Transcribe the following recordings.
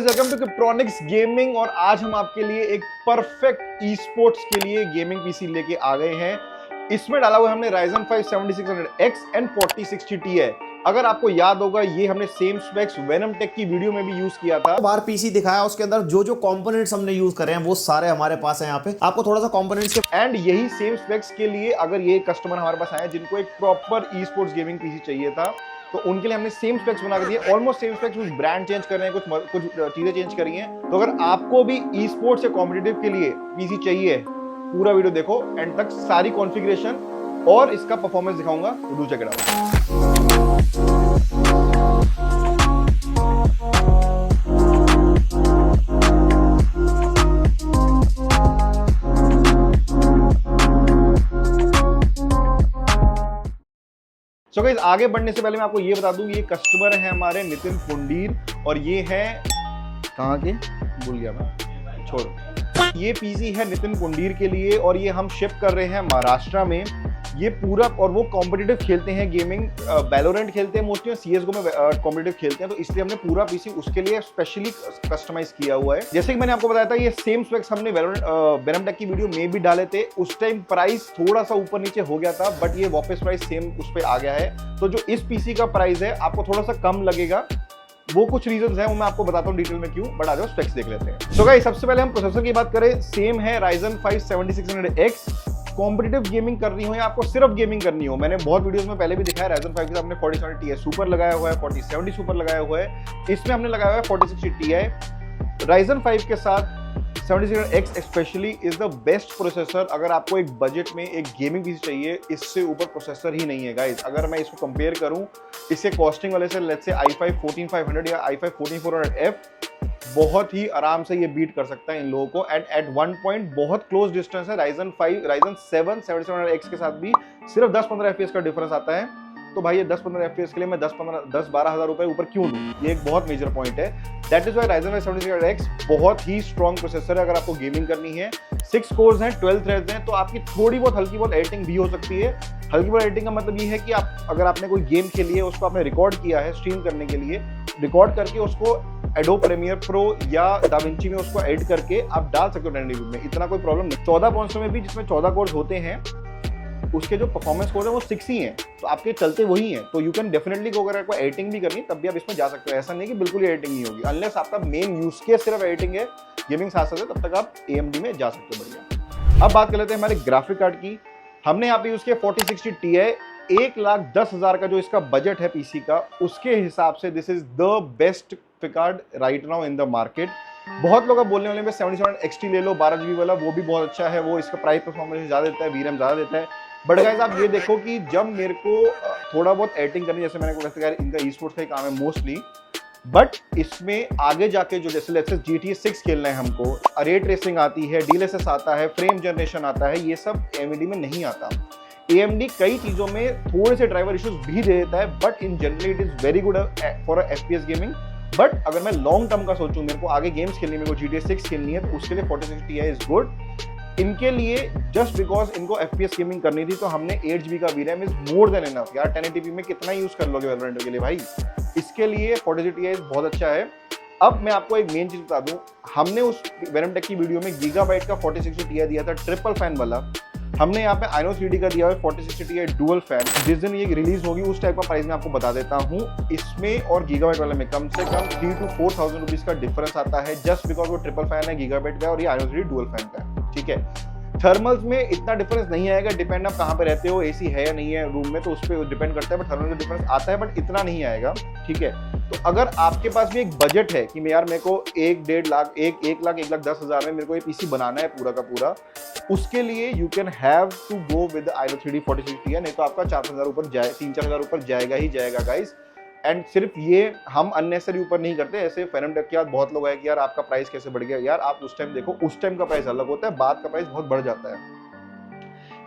Welcome to क्रिप्टोनिक्स gaming. और आज हम आपके लिए एक परफेक्ट ई स्पोर्ट्स के लिए गेमिंग पीसी लेके आ गए हैं। इसमें डाला हुआ हमने Ryzen 5 7600X एंड 4060 Ti। अगर आपको याद होगा ये हमने सेम स्पेक्स वेनम टेक की वीडियो में भी यूज किया था। बार पीसी दिखाया, उसके अंदर जो जो कंपोनेंट्स हमने यूज करे हैं वो सारे हमारे पास हैं। यहाँ पे आपको थोड़ा सा कंपोनेंट्स के एंड यही सेम स्पेक्स के लिए अगर ये कस्टमर हमारे पास आए जिनको एक proper e sports gaming PC चाहिए था, तो उनके लिए हमने सेम स्पेक्स बना के दिए। ऑलमोस्ट सेम स्पेक्स, कुछ ब्रांड चेंज कर रहे हैं, कुछ चीजें चेंज करी हैं। तो अगर आपको भी ई स्पोर्ट्स या कॉम्पिटिटिव के लिए पीसी चाहिए, पूरा वीडियो देखो एंड तक, सारी कॉन्फ़िगरेशन और इसका परफॉर्मेंस दिखाऊंगा। Do check it out. So guys, आगे बढ़ने से पहले मैं आपको ये बता दूं, ये कस्टमर है हमारे नितिन पुंडीर और ये है कहाँ के, भूल गया मैं, छोड़। ये पीसी है नितिन पुंडीर के लिए और ये हम शिप कर रहे हैं महाराष्ट्र में। ये पूरा, और वो कॉम्पिटिटिव खेलते हैं गेमिंग, वैलोरेंट खेलते हैं मोस्टली, CSGO में कॉम्पिटिटिव खेलते हैं। तो इसलिए हमने पूरा पीसी उसके लिए स्पेशली कस्टमाइज किया हुआ है। जैसे कि मैंने आपको बताया था, ये सेम स्पेक्स हमने वेनम टेक की वीडियो में भी डाले थे। उस टाइम प्राइस थोड़ा सा ऊपर नीचे हो गया था, बट ये वापस प्राइस सेम उस पर आ गया है। तो जो इस पीसी का प्राइस है आपको थोड़ा सा कम लगेगा। वो कुछ रीजंस हैं, वो मैं आपको बताता हूँ डिटेल में क्यों, बट आ जाओ स्पेक्स देख लेते हैं। सो गाइस, सबसे पहले हम प्रोसेसर की बात करें, सेम है Ryzen 5 7600X। कॉम्पिटिटिव गेमिंग करनी हो या आपको सिर्फ गेमिंग करनी हो, मैंने बहुत वीडियोस में पहले भी दिखाया, Ryzen 5 के साथ हमने 4070 Ti सुपर लगाया हुआ है, 4070 सुपर लगाया हुआ है। इसमें हमने लगाया हुआ है 4060 Ti। Ryzen 5 के साथ 7600X specially is the best processor. अगर आपको एक बजट में एक गेमिंग पीसी चाहिए, इससे ऊपर प्रोसेसर ही नहीं है गाइस। अगर मैं इसको कंपेयर करूं इससे कॉस्टिंग वाले से, लेट्स से i5 14500 या i5 14400F, बहुत ही आराम से ये बीट कर सकता है इन लोगों को। एट वन पॉइंट बहुत क्लोज डिस्टेंस है Ryzen 7 7700X के साथ भी सिर्फ 10-15 FPS का डिफरेंस आता है। तो भाई ये 10-15 FPS के लिए मैं 10-12 हज़ार रुपए ऊपर क्यों दूं? ये एक बहुत मेजर पॉइंट है। That is why Ryzen 5 7600X बहुत ही स्ट्रॉन्ग प्रोसेसर है। अगर आपको गेमिंग करनी है, 6 कोर्स हैं, 12 थ्रेड्स हैं, तो आपकी थोड़ी बहुत हल्की बहुत एडिटिंग भी हो सकती है। हल्की बहुत एडिटिंग का मतलब ये है कि आप, अगर आपने कोई गेम खेली है, उसको आपने रिकॉर्ड किया है स्ट्रीम करने के लिए, रिकॉर्ड करके उसको एडोब प्रीमियर प्रो या डाविंची में उसको एडिट करके आप डाल सकते हो 1080p में, इतना कोई प्रॉब्लम नहीं। 14 पॉइंट्स में भी, जिसमें 14 कोर्स होते हैं, उसके जो परफॉर्मेंस कोड है वो 6 ही हैं, तो आपके चलते वही हैं। तो यू कैन डेफिनेटली गो, अगर आपको एडिटिंग भी करनी तब भी आप इसमें जा सकते हो। ऐसा नहीं कि बिल्कुल ही एडिटिंग नहीं होगी, अनलेस आपका मेन यूज केस सिर्फ एडिटिंग है, गेमिंग साथ साथ है, तब तक आप AMD में जा सकते हो। बढ़िया। अब बात कर लेते हैं हमारे ग्राफिक कार्ड की। हमने यहाँ पे यूज किया 4060 Ti। 1,10,000 का जो इसका बजट है पीसी का, उसके हिसाब से this is the best graphic card right now in the market. बहुत लोग अब बोलने वाले में 77XT ले लो, 12GB वाला, वो भी बहुत अच्छा है, वो इसका प्राइस परफॉर्मेंस ज्यादा देता है, VRAM ज्यादा देता है। बट गाइस, आप ये देखो कि जब मेरे को थोड़ा बहुत एडिटिंग करनी, जैसे मैंने वैसे कहा इनका ई स्पोर्ट्स का ही काम है मोस्टली, बट इसमें आगे जाके जो, जैसे लेट्स से GTA 6 खेलना है हमको, रे ट्रेसिंग आती है, DLSS आता है, फ्रेम जनरेशन आता है, ये सब AMD में नहीं आता। AMD कई चीजों में थोड़े से ड्राइवर इश्यूज भी दे देता है, but in generally it is very good for FPS gaming. But अगर मैं लॉन्ग टर्म का सोचूं, मेरे को आगे गेम्स खेलनी है, मेरे को GTA 6 खेलनी है, तो उसके लिए 4060 Ti इज गुड। इनके लिए जस्ट बिकॉज इनको FPS गेमिंग करनी थी, तो हमने 8GB का VRAM is more than enough. यार 1080p में कितना यूज कर लोगे वैलोरेंट के लिए भाई? इसके लिए 4060 Ti बहुत अच्छा है। अब मैं आपको एक मेन चीज बता दूं, हमने उस वेनम टेक की वीडियो में गीगाबाइट का 4060 Ti दिया था, ट्रिपल फैन वाला। हमने यहाँ पे Inos 3D का दिया हुआ है 4060 Ti डुअल फैन। जिस दिन ये रिलीज होगी उस टाइप का प्राइस मैं आपको बता देता हूँ। इसमें और गीगाबाइट वाले में कम से कम 3,000 to 4,000 रुपीज का डिफरेंस आता है, जस्ट बिकॉज वो ट्रिपल फैन है गीगाबाइट का और ये Inos 3D डुअल फैन का है। ठीक है, थर्मल्स में इतना डिफरेंस नहीं आएगा, डिपेंड आप कहाँ पे रहते हो, AC है या नहीं है रूम में, तो उस पर डिपेंड करता है। बट थर्मल में डिफरेंस आता है, बट इतना नहीं आएगा। ठीक है, तो अगर आपके पास भी एक बजट है कि यार मेरे को 1-1.5 लाख, 1,10,000 में मेरे को ये पीसी बनाना है पूरा का पूरा, उसके लिए you can have to go with Inos 3D 4060 Ti। नहीं तो आपका 4,000 ऊपर जाए, 3-4,000 ऊपर जाएगा ही जाएगा गाइस। एंड सिर्फ ये हम अननेसेसरी ऊपर नहीं करते, ऐसे वेनम टेक के बाद बहुत लोग हैं कि यार आपका प्राइस कैसे बढ़ गया। यार आप उस टाइम देखो, उस टाइम का प्राइस अलग होता है, बाद का प्राइस बहुत बढ़ जाता है।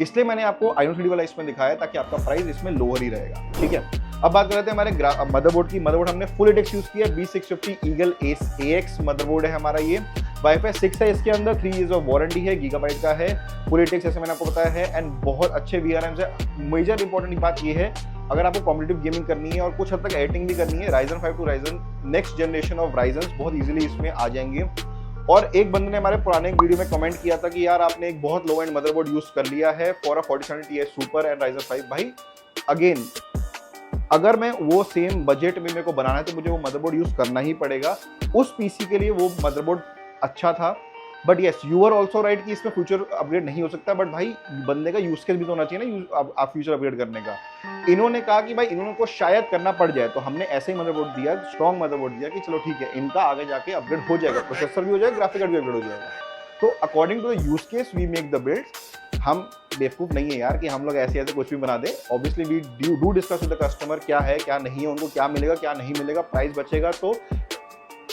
इसलिए मैंने आपको Inos 3D वाला इसमें दिखाया ताकि आपका प्राइस इसमें लोअर ही रहेगा। ठीक है, अब बात कर रहे थे हमारे मदरबोर्ड की। मदरबोर्ड हमने फुल एटेक्स यूज किया, B650 Eagle AX मदरबोर्ड है हमारा ये। Wi-Fi 6 है इसके अंदर, 3 years ऑफ वारंटी है, गीगाबाइट का है, फुल एटेक्स जैसे मैंने आपको बताया है, एंड बहुत अच्छे VRMs है। मेजर इंपॉर्टेंट बात ये है अगर आपको कॉम्पिटिटिव गेमिंग करनी है और कुछ हद तक एडिटिंग भी करनी है, Ryzen 5 to Ryzen next generation of Ryzen बहुत इजीली इसमें आ जाएंगे। और एक बंदे ने हमारे पुराने वीडियो में कमेंट किया था कि यार आपने एक बहुत लो एंड मदरबोर्ड यूज कर लिया है for a 4070 Ti super and Ryzen 5। भाई अगेन, अगर मैं वो सेम बजट में मेरे को बनाना है तो मुझे वो मदरबोर्ड यूज करना ही पड़ेगा। उस पीसी के लिए वो मदरबोर्ड अच्छा था, but yes you are also right कि इसमें फ्यूचर अपग्रेड नहीं हो सकता। बट भाई बंदे का यूज केस भी तो होना चाहिए ना आप फ्यूचर अपग्रेड करने का। इन्होंने कहा कि भाई इन्होंने को शायद करना पड़ जाए, तो हमने ऐसे ही मदरबोर्ड दिया, स्ट्रॉन्ग मदरबोर्ड दिया कि चलो ठीक है इनका आगे जाके अपग्रेड हो जाएगा, प्रोसेसर भी हो जाएगा, ग्राफिक कार्ड भी अपग्रेड हो जाएगा। तो according to the use case we make the build. हम बेवकूफ नहीं है यार कि हम लोग ऐसे ऐसे कुछ भी बना दे। Obviously we do discuss with the customer क्या है क्या नहीं है, उनको क्या मिलेगा क्या नहीं मिलेगा, प्राइस बचेगा तो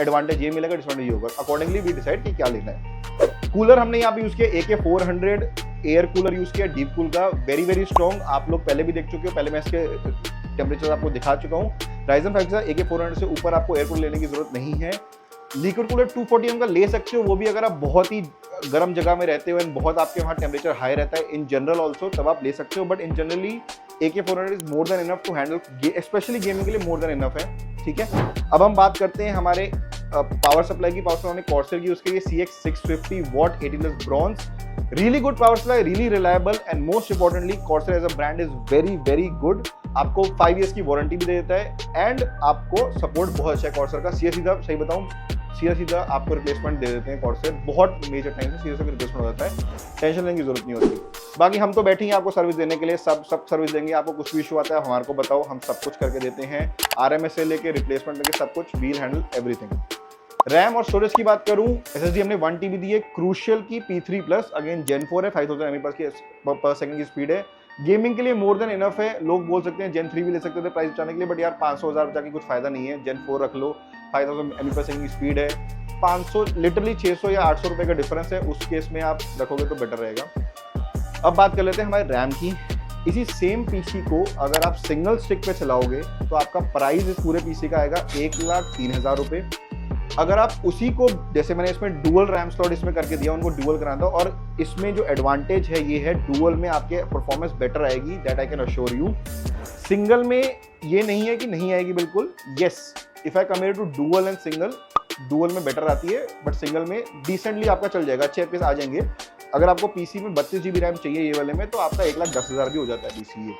एडवांटेज ये मिलेगा, डिसएडवांटेज ये होगा। अकॉर्डिंगली वी डिसाइड कि क्या लेना है। कूलर हमने यहाँ पे यूज किया AK400 एयर कूलर यूज किया डीप कूल का, वेरी वेरी स्ट्रॉन्ग। आप लोग पहले भी देख चुके हो, पहले मैं इसके टेम्परेचर आपको दिखा चुका हूँ। Ryzen 5 से AK400 से ऊपर आपको एयर कूलर लेने की जरूरत नहीं है। लिक्विड कूलर 240 का ले सकते हो, वो भी अगर आप बहुत ही गर्म जगह में रहते हो एंड बहुत आपके वहाँ टेम्परेचर हाई रहता है इन जनरल ऑल्सो, तब आप ले सकते हो। But in generally AK400 is more than enough to handle, specially gaming के लिए मोर देन इनफ है। ठीक है, अब हम बात करते हैं हमारे पावर सप्लाई की। पावर सप्लाई कॉर्सर की, उसके लिए CX650 watt 18 bronze, really good power supply, really reliable and most importantly Corsair as a brand is very very good. आपको 5 years की वारंटी भी दे देता है एंड आपको सपोर्ट बहुत अच्छा है कॉर्सर का। सीधा सही बताऊं, सीधा आपको रिप्लेसमेंट दे देते हैं कॉर्सर, बहुत मेजर टाइम से सीधा रिप्लेसमेंट हो जाता है, टेंशन लेने की जरूरत नहीं होती। बाकी हम तो बैठे हैं आपको सर्विस देने के लिए, सब सर्विस देंगे। आपको कुछ भी इशू आता है हमारे को बताओ, हम सब कुछ करके देते हैं। RMS से लेके रिप्लेसमेंट लेके सब कुछ, वील हैंडल एवरीथिंग। रैम और स्टोरेज की बात करूं, SSD हमने 1 TB दी है, क्रूशियल की P3+, अगेन Gen 4 है, 5000 mAh पर सेकंड की स्पीड है। गेमिंग के लिए मोर देन इनफ है। लोग बोल सकते हैं Gen 3 भी ले सकते थे प्राइस बचाने के लिए, बट यार 500,000 बचा के कुछ फायदा नहीं है। Gen 4 रख लो, 5000 mAh की स्पीड है, 500 लिटरली 600 या 800 रुपए का डिफरेंस है, उस केस में आप रखोगे तो बेटर रहेगा। अब बात कर लेते हैं हमारे रैम की। इसी सेम पीसी को अगर आप सिंगल स्टिक पे चलाओगे तो आपका प्राइस इस पूरे पीसी का आएगा 1,03,000 रुपए। अगर आप उसी को, जैसे मैंने इसमें डुअल रैम स्लॉट इसमें करके दिया, उनको डुअल कराना था, और इसमें जो एडवांटेज है ये है डुअल में आपके परफॉर्मेंस बेटर आएगी, that I can assure you. Single में ये नहीं है कि नहीं आएगी, बिल्कुल yes, if I compare to dual and single, dual में बेटर आती है, बट सिंगल में डिसेंटली आपका चल जाएगा, अच्छे FPS आ जाएंगे। अगर आपको पीसी में 32 GB रैम चाहिए ये वाले में, तो आपका 1,10,000 भी हो जाता है पीसी।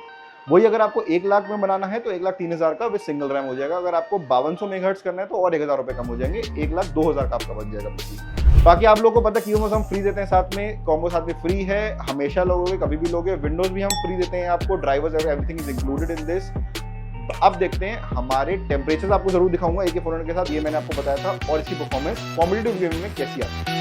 वही अगर आपको 1 लाख में बनाना है तो 1,03,000 का विद सिंगल रैम हो जाएगा। अगर आपको 5200 मेगाहर्ट्ज करना है तो और 1,000 रुपए कम हो जाएंगे, 1,02,000 का आपका बन जाएगा पीसी। बाकी आप लोगों को पता है कीबोर्ड हम फ्री देते हैं, साथ में कॉम्बो साथ में फ्री है, हमेशा लोगोगे कभी भी लोगे। विंडोज भी हम फ्री देते हैं आपको, drivers everything is included in this. अब देखते हैं हमारे टेम्परेचर, आपको जरूर दिखाऊंगा AK400 के साथ, ये मैंने आपको बताया था, और इसकी परफॉर्मेंस कॉम्पिटिटिव गेमिंग में कैसी आती है।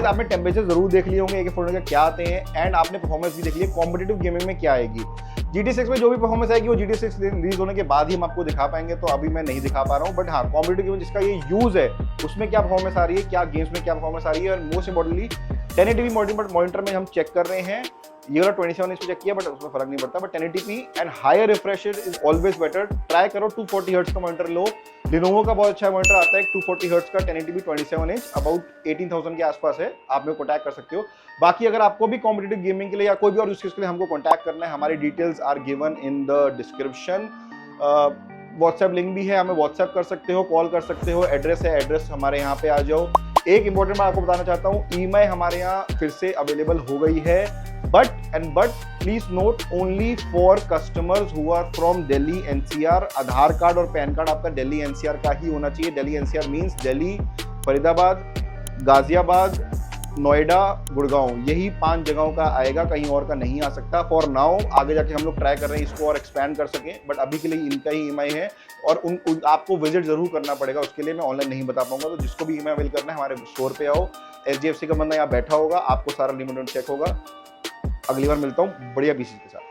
आपने टेम्परेचर जरूर देख लिए होंगे AK400 के क्या आते हैं, एंड आपने परफॉर्मेंस भी देख ली कॉम्पिटिटिव गेमिंग में क्या आएगी। GT6 में जो भी परफॉर्मेंस आएगी वो GT6 रिलीज होने के बाद ही हम आपको दिखा पाएंगे, तो अभी मैं नहीं दिखा पा रहा हूँ। बट हाँ, कॉम्पिटिटिव गेमिंग जिसका ये यूज है उसमें क्या परफॉर्मेंस आ रही है, क्या गेम्स में क्या परफॉर्मेंस आ रही है, और मोस्ट इंपॉर्टेंटली 1080p मॉनिटर में हम चेक कर रहे हैं। ये वाला 27 इंच पे चेक किया, बट उसमें फर्क नहीं पड़ता। बट 1080p एंड higher refresh rate is always better. Try करो 240 हर्ट्ज का मॉनिटर लो, लिनोवो का बहुत अच्छा मॉनिटर आता है 240 हर्ट्ज का 1080p 27 इंच, अबाउट 18,000 के आसपास है, आप मेरे को कॉन्टैक्ट कर सकते हो। बाकी अगर आपको भी कॉम्पिटिटिव गेमिंग के लिए या कोई भी और यूज केस के लिए हमको कॉन्टैक्ट करना है, हमारी details are given in the description. WhatsApp link भी है, हमें व्हाट्सएप कर सकते हो, कॉल कर सकते हो, एड्रेस है, एड्रेस हमारे यहाँ पे आ जाओ। एक इंपॉर्टेंट बात आपको बताना चाहता हूँ, ईएमआई हमारे यहाँ फिर से अवेलेबल हो गई है, but please note only for customers who are from Delhi NCR. Aadhaar card और पैन कार्ड आपका दिल्ली एनसीआर का ही होना चाहिए। दिल्ली एनसीआर मींस दिल्ली, फरीदाबाद, गाजियाबाद, नोएडा, गुड़गांव, यही 5 जगहों का आएगा, कहीं और का नहीं आ सकता फॉर नाउ। आगे जाके हम लोग ट्राई कर रहे हैं इसको और एक्सपैंड कर सकें, बट अभी के लिए इनका ही ईएमआई है और आपको विजिट जरूर करना पड़ेगा, उसके लिए मैं ऑनलाइन नहीं बता पाऊंगा। तो जिसको भी ईएमआई अवेल करना है हमारे स्टोर पे आओ, एचडीएफसी का बंदा यहाँ बैठा होगा, आपको सारा लिमिट चेक होगा। अगली बार मिलता हूँ बढ़िया पीसी के साथ।